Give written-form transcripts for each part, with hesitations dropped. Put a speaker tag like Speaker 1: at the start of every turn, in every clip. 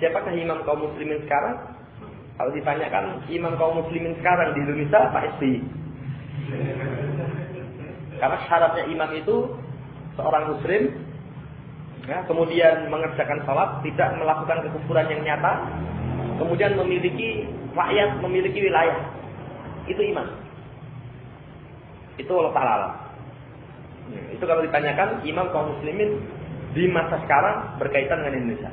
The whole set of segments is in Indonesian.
Speaker 1: Siapakah imam kaum muslimin sekarang? Kalau ditanyakan imam kaum muslimin sekarang di Indonesia, Pak SBY. Karena syaratnya imam itu seorang muslim, ya, kemudian mengerjakan salat, tidak melakukan kekufuran yang nyata, kemudian memiliki rakyat, memiliki wilayah. Itu imam. Itu Allah Ta'ala. Itu kalau ditanyakan imam kaum muslimin di masa sekarang berkaitan dengan Indonesia.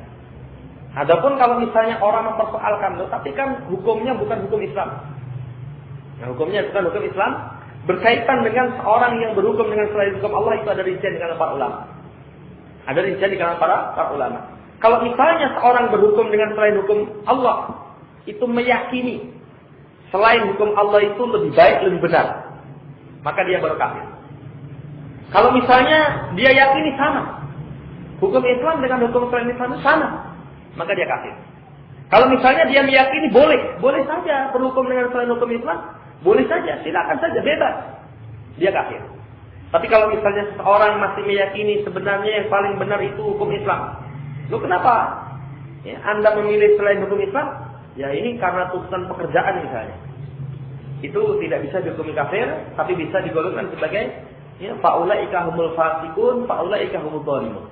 Speaker 1: Adapun kalau misalnya orang mempersoalkan, tapi kan hukumnya bukan hukum Islam. Nah, hukumnya bukan hukum Islam, berkaitan dengan seorang yang berhukum dengan selain hukum Allah, itu ada rincian di kalangan para ulama. Ada rincian di kalangan para ulama. Kalau misalnya seorang berhukum dengan selain hukum Allah, itu meyakini selain hukum Allah itu lebih baik, lebih benar, maka dia baru kafir. Kalau misalnya dia yakini sama, hukum Islam dengan hukum selain Islam sama, maka dia kafir. Kalau misalnya dia meyakini boleh saja berhukum dengan selain hukum Islam, boleh saja, silakan saja, bebas, dia kafir. Tapi kalau misalnya seseorang masih meyakini sebenarnya yang paling benar itu hukum Islam, lo kenapa? Ya, Anda memilih selain hukum Islam? Ya ini karena tuntutan pekerjaan misalnya. Itu tidak bisa dihukumi kafir, tapi bisa digolongkan sebagai ya, faulaika humul fasikun, faulaika humul dhalimun.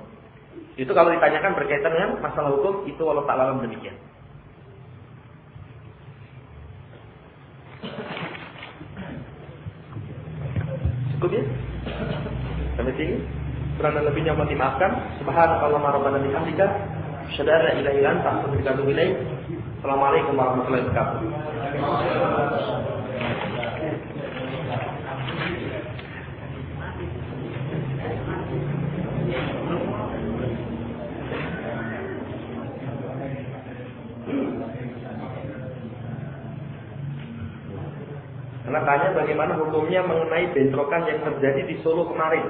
Speaker 1: Itu kalau ditanyakan berkaitan dengan masalah hukum, itu Allah Ta'ala demikian. Cukup ya? Sampai sini. Kurang dan lebihnya mohon dimaafkan. Subhanakallahumma rabbana bihamdika, asyhadu an la ilaha illa anta, astaghfiruka wa atubu ilaik. Assalamualaikum warahmatullahi wabarakatuh. Karena tanya bagaimana hukumnya mengenai bentrokan yang terjadi di Solo kemarin.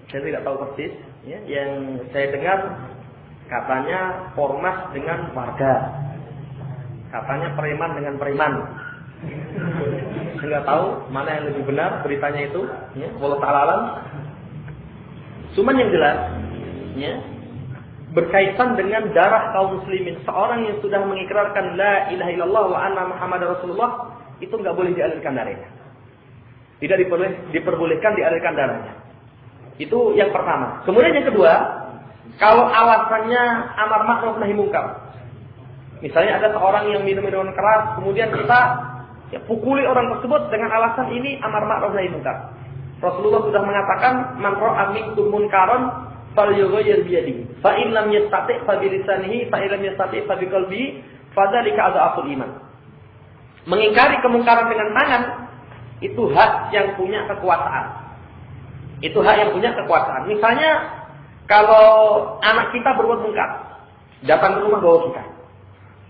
Speaker 1: Saya tidak tahu persis. Ya, yang saya dengar katanya ormas dengan warga, katanya preman dengan preman. Saya nggak tahu mana yang lebih benar beritanya itu. Ya, wallahu ta'ala alam. Cuman yang jelas, ya, berkaitan dengan darah kaum muslimin, seorang yang sudah mengikrarkan la ilaha illallah wa anna muhammadar rasulullah, itu nggak boleh dialirkan darahnya. Tidak diperbolehkan dialirkan darahnya. Itu yang pertama. Kemudian yang kedua, kalau alasannya amar ma'ruf nahi munkar. Misalnya ada seorang yang minum minuman keras, kemudian kita ya, pukuli orang tersebut dengan alasan ini amar ma'ruf nahi munkar. Rasulullah sudah mengatakan, man ra'a minkum munkaran falyughayyir bi yadihi, fa in lam yastati' fa bi lisanihi, fa in lam yastati' fa bi qalbihi, fa dzalika adhaful iman. Mengingkari kemungkaran dengan tangan itu hak yang punya kekuasaan. Itu hak yang punya kekuasaan. Misalnya kalau anak kita berbuat mungkar, datang ke rumah bawa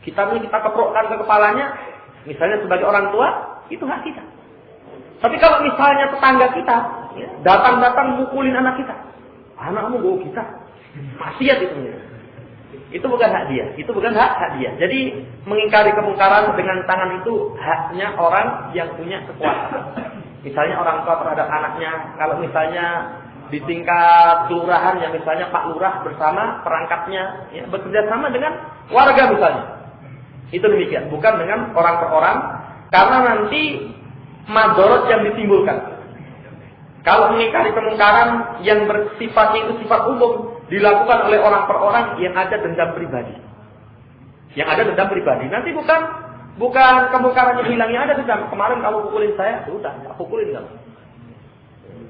Speaker 1: kita keprokkan ke kepalanya, misalnya sebagai orang tua, itu hak kita. Tapi kalau misalnya tetangga kita ya, datang mukulin anak kita, anakmu bawa kita, maksiat itu. Itu bukan hak dia. Itu bukan hak dia. Jadi mengingkari kemungkaran dengan tangan itu haknya orang yang punya kekuasaan. Misalnya orang tua terhadap anaknya, kalau misalnya di tingkat kelurahan yang misalnya Pak Lurah bersama perangkatnya ya, bekerja sama dengan warga misalnya. Itu demikian, bukan dengan orang per orang, karena nanti madorot yang ditimbulkan. Kalau mengingkari kemungkaran yang bersifat itu sifat umum dilakukan oleh orang per orang, yang ada dendam pribadi. Yang ada dendam pribadi. Nanti bukan kemungkarannya hilang, yang ada dendam. Kemarin kamu pukulin saya, sudah, tak pukulin kamu.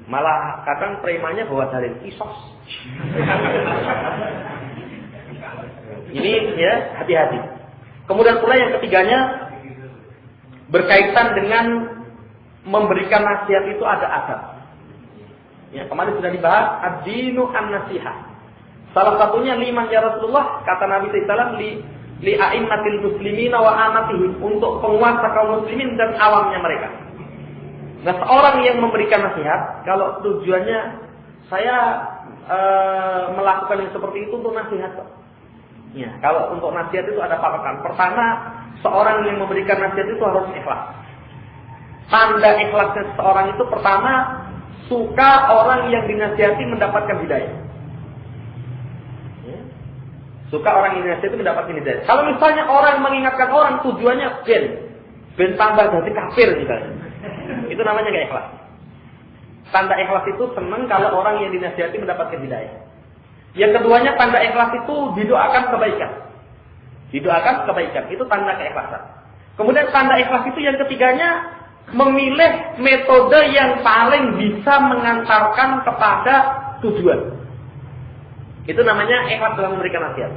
Speaker 1: Malah kadang premannya bawa dalil kisos. Ini ya hati-hati. Kemudian pula yang ketiganya berkaitan dengan memberikan nasihat itu ada adab. Ya, kemarin sudah dibahas ad-dinu an-nasihah. Salah satunya liman ya Rasulullah, kata Nabi sallallahu alaihi wasallam, li a'immatil muslimina wa amatihim, untuk penguasa kaum muslimin dan awamnya mereka. Nah, seorang yang memberikan nasihat, kalau tujuannya saya melakukan yang seperti itu untuk nasihat. Ya, kalau untuk nasihat itu ada patokan. Pertama, seorang yang memberikan nasihat itu harus ikhlas. Tanda ikhlasnya seseorang itu pertama, suka orang yang dinasihati mendapatkan hidayah. Ya. Suka orang yang nasihat itu mendapatkan hidayah. Kalau misalnya orang mengingatkan orang tujuannya ben tambah jadi kafir misalnya. Itu namanya nggak ikhlas. Tanda ikhlas itu senang kalau orang yang dinasihati mendapatkan hidayah. Yang keduanya tanda ikhlas itu didoakan kebaikan. Didoakan kebaikan itu tanda keikhlasan. Kemudian tanda ikhlas itu yang ketiganya memilih metode yang paling bisa mengantarkan kepada tujuan. Itu namanya ikhlas dalam memberikan nasihat.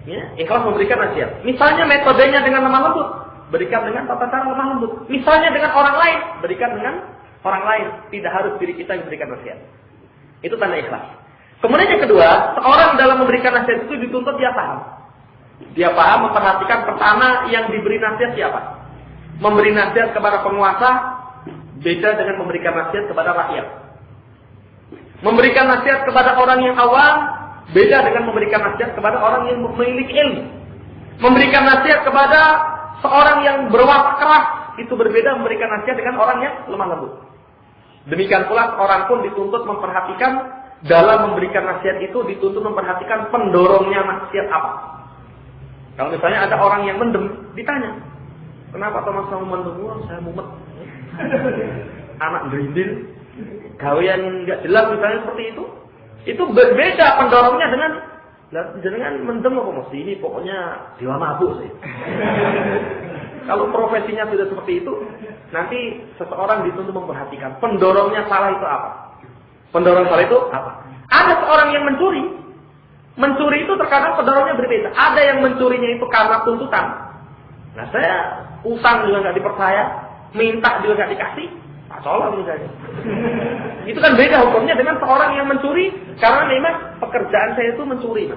Speaker 1: Ya, ikhlas memberikan nasihat. Misalnya metodenya dengan lemah lembut, berikan dengan tata cara lemah lembut. Misalnya dengan orang lain, berikan dengan orang lain. Tidak harus diri kita yang memberikan nasihat. Itu tanda ikhlas. Kemudian yang kedua, seorang dalam memberikan nasihat itu dituntut dia paham. Dia paham, memperhatikan pertama yang diberi nasihat siapa. Memberi nasihat kepada penguasa beda dengan memberikan nasihat kepada rakyat. Memberikan nasihat kepada orang yang awam beda dengan memberikan nasihat kepada orang yang memiliki ilmu. Memberikan nasihat kepada seorang yang berwatak keras itu berbeda memberikan nasihat dengan orang yang lemah lembut. Demikian pula orang pun dituntut memperhatikan dalam memberikan nasihat itu dituntut memperhatikan pendorongnya nasihat apa. Kalau misalnya ada orang yang mendem, ditanya, kenapa Thomas kamu mendem? Oh, saya mumet. Anak gerindil, gawean nggak jelas misalnya seperti itu. Itu berbeda pendorongnya dengan mendem apa mesti ini pokoknya dewa mabuk sih. Kalau profesinya sudah seperti itu, nanti seseorang dituntut memperhatikan pendorongnya salah itu apa. Pendorong salah itu apa? Ada seorang yang mencuri. Mencuri itu terkadang pendorongnya berbeda. Ada yang mencurinya itu karena tuntutan. Nah saya utang juga nggak dipercaya, minta juga nggak dikasih, tak colong misalnya. Itu kan beda hukumnya dengan seorang yang mencuri karena memang pekerjaan saya itu mencuri.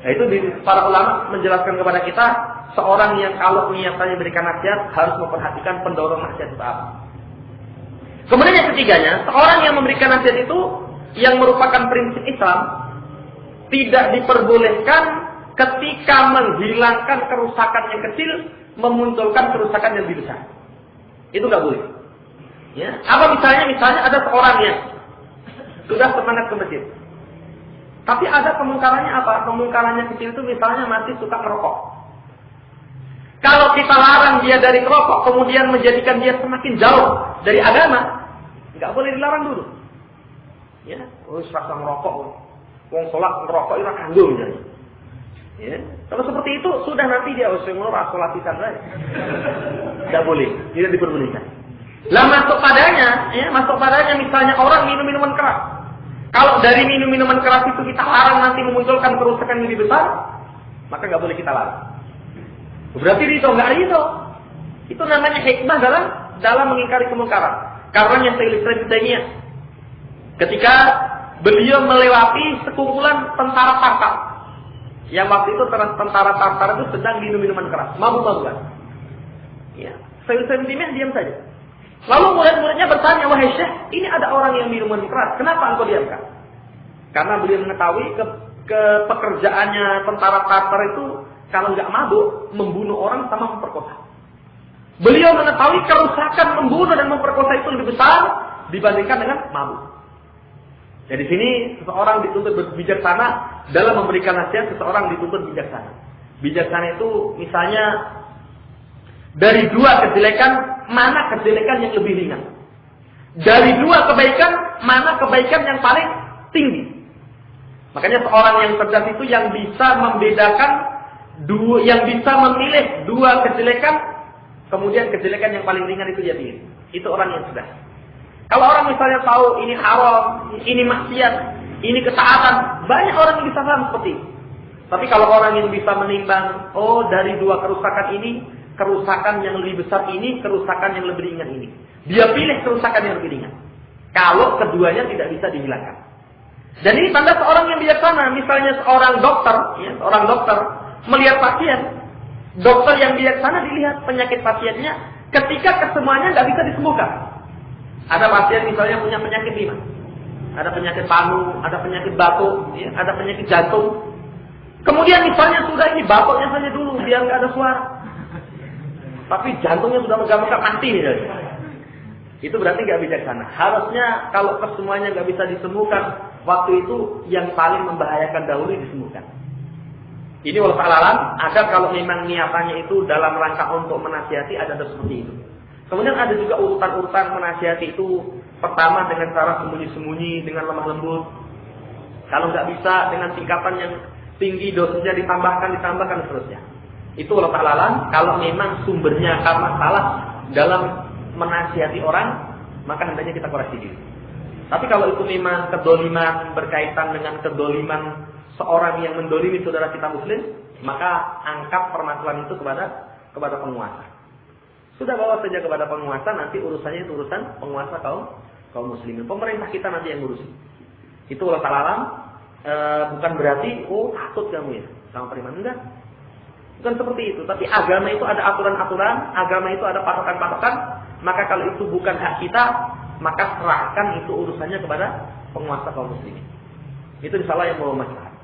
Speaker 1: Nah itu para ulama menjelaskan kepada kita, seorang yang kalau niatannya memberikan nasihat harus memperhatikan pendorong nasihat itu apa. Kemudian yang ketiganya, seorang yang memberikan nasihat itu yang merupakan prinsip Islam tidak diperbolehkan ketika menghilangkan kerusakan yang kecil memunculkan kerusakan yang lebih besar. Itu nggak boleh. Ya. Apa misalnya ada seorang yang sudah semangat ke masjid, tapi ada kemungkarannya apa? Kemungkarannya kecil itu misalnya masih suka merokok. Kalau kita larang dia dari merokok, kemudian menjadikan dia semakin jauh dari agama, nggak boleh dilarang dulu. Ya, rasa merokok. Wong sholat merokok itu kandung misalnya. Ya. Kalau seperti itu sudah nanti dia sholat pisan saja. Tidak boleh, tidak diperbolehkan. Lah masuk padanya misalnya orang minum minuman keras. Kalau dari minum minuman keras itu kita larang nanti memunculkan kerusakan yang lebih besar, maka nggak boleh kita larang. Berarti itu nggak itu. Itu namanya hikmah dalam mengingkari kemungkaran. Karena yang saya ketika beliau melewati sekumpulan tentara Tartar. Yang waktu itu tentara Tartar itu sedang minum minuman keras, mabuk-mabukan. Ya, Sayyid Timah diam saja. Lalu murid-muridnya bertanya, wahai Syekh, ini ada orang yang minuman keras, kenapa engkau diamkan? Karena beliau mengetahui ke pekerjaannya tentara Tartar itu kalau nggak mabuk membunuh orang sama memperkosa. Beliau mengetahui kerusakan membunuh dan memperkosa itu lebih besar dibandingkan dengan mabuk. Jadi sini seseorang dituntut bijaksana dalam memberikan nasihat, seseorang dituntut bijaksana. Bijaksana itu misalnya dari dua kejelekan, mana kejelekan yang lebih ringan? Dari dua kebaikan, mana kebaikan yang paling tinggi? Makanya seorang yang cerdas itu yang bisa membedakan yang bisa memilih dua kejelekan, kemudian kejelekan yang paling ringan itu dia pilih. Itu orang yang cerdas. Kalau orang misalnya tahu ini haram, ini maksiat, ini ketaatan, banyak orang yang bisa paham seperti itu. Tapi kalau orang yang bisa menimbang, oh dari dua kerusakan ini, kerusakan yang lebih besar ini, kerusakan yang lebih ringan ini. Dia pilih kerusakan yang lebih ringan. Kalau keduanya tidak bisa dihilangkan. Dan ini tanda seorang yang bijaksana. Misalnya seorang dokter melihat pasien. Dokter yang bijaksana dilihat penyakit pasiennya ketika kesemuanya nggak bisa disembuhkan. Ada pasien misalnya punya penyakit 5. Ada penyakit paru, ada penyakit batuk, ya, ada penyakit jantung. Kemudian misalnya sudah ini batuknya saja dulu biar nggak ada suara. Tapi jantungnya sudah megah-megah mati misalnya. Itu berarti nggak bijaksana. Harusnya kalau kesemuanya nggak bisa disembuhkan, waktu itu yang paling membahayakan dahulu disebutkan. Ini wallahu a'lam, ada kalau memang niatannya itu dalam rangka untuk menasihati, ada seperti itu. Kemudian ada juga urutan-urutan menasihati itu, pertama dengan cara sembunyi-sembunyi, dengan lemah lembut. Kalau nggak bisa dengan tingkatan yang tinggi, dosanya ditambahkan dan seterusnya. Itu wallahu a'lam, kalau memang sumbernya karena salah dalam menasihati orang, maka hendaknya kita koreksi diri. Tapi kalau itu memang kedoliman berkaitan dengan kedoliman seorang yang mendolimi saudara kita muslim, maka angkat permasalahan itu kepada penguasa. Sudah bawa saja kepada penguasa, nanti urusannya itu urusan penguasa kaum muslimin. Pemerintah kita nanti yang ngurusin. Itu Allah Ta'ala bukan berarti takut kamu ya sama periman, enggak. Bukan seperti itu, tapi agama itu ada aturan-aturan, agama itu ada patokan-patokan, maka kalau itu bukan hak kita, maka serahkan itu urusannya kepada penguasa kaum muslimin. Itu insyaallah yang mau masalah.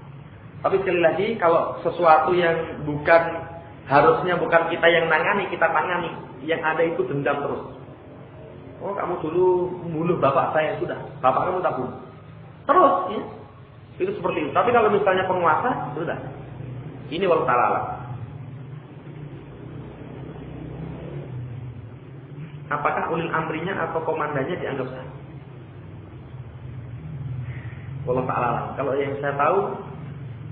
Speaker 1: Tapi sekali lagi, kalau sesuatu yang harusnya bukan kita yang nangani, kita tangani. Yang ada itu dendam terus. Oh, kamu dulu membunuh bapak saya, sudah. Bapak kamu tak bunuh. Terus, ya. Itu seperti itu. Tapi kalau misalnya penguasa, sudah. Ini wallahu ta'ala. Apakah ulil amrinya atau komandannya dianggap sah? Wallahu ta'ala. Kalau yang saya tahu,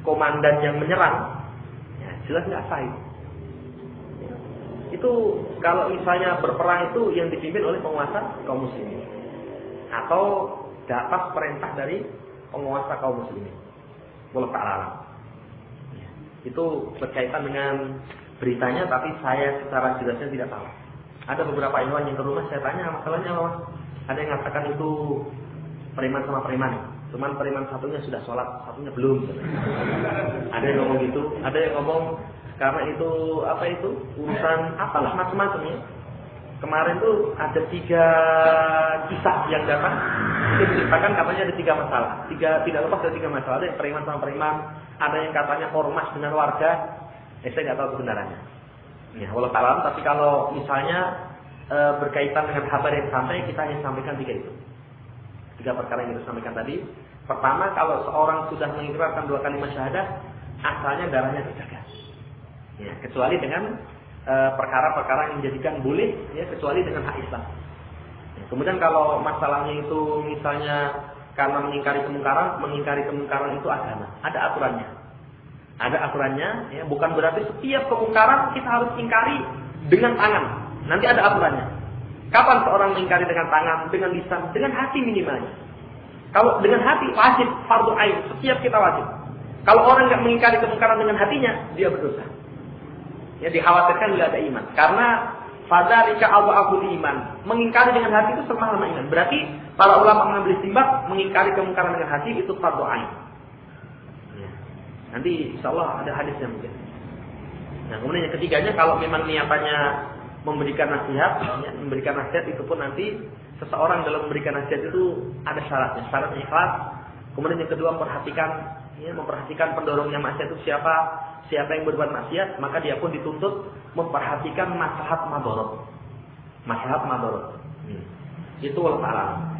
Speaker 1: komandan yang menyerang, ya jelas nggak sah itu. Itu kalau misalnya berperang itu yang dipimpin oleh penguasa kaum muslimin atau di atas perintah dari penguasa kaum muslimin. Wallahu ta'ala. Ya, itu berkaitan dengan beritanya, tapi saya secara jelasnya tidak tahu. Ada beberapa ilmuwan yang ke rumah saya tanya masalahnya apa. Ada yang mengatakan itu preman sama preman. Cuman preman satunya sudah sholat, satunya belum. Ada yang ngomong gitu, ada yang ngomong karena itu urusan apalah macam-macam ya. Kemarin tuh ada 3 kisah yang datang, itu diceritakan katanya ada 3 masalah. Tidak lepas dari 3 masalah. Ada yang preman sama preman, ada yang katanya ormas dengan warga. Saya nggak tahu kebenarannya. Ya, wallahu ta'ala. Tapi kalau misalnya berkaitan dengan kabar yang santai, kita hanya sampaikan 3 itu. 3 perkara yang kita sampaikan tadi. Pertama, kalau seorang sudah mengikrarkan 2 kalimat syahadah, asalnya darahnya terjaga. Ya, kecuali dengan perkara-perkara yang menjadikan boleh, ya, kecuali dengan hak Islam. Ya, kemudian kalau masalahnya itu misalnya karena mengingkari kemungkaran itu agama, ada aturannya. Ada aturannya, ya, bukan berarti setiap kemungkaran kita harus ingkari dengan tangan. Nanti ada aturannya. Kapan seorang mengingkari dengan tangan, dengan lisan, dengan hati minimalnya. Kalau dengan hati wajib, fardu ain, setiap kita wajib. Kalau orang nggak mengingkari kemungkaran dengan hatinya, dia berdosa. Ya, dikhawatirkan bila ada iman. Karena fadzalika awwa'ul iman. Mengingkari dengan hati itu sama iman. Berarti para ulama mengambil istinbat, mengingkari kemungkaran dengan hati itu fardu ain. Ya. Nanti insyaallah ada hadisnya mungkin. Nah, kemudian yang ketiganya, kalau memang niatannya memberikan nasihat, ya, memberikan nasihat itu pun nanti seseorang dalam memberikan nasihat itu ada syaratnya, syarat ikhlas. Kemudian yang kedua memperhatikan pendorongnya maksiat itu siapa yang berbuat maksiat, maka dia pun dituntut memperhatikan maslahat madharat. Itu wallahu a'lam.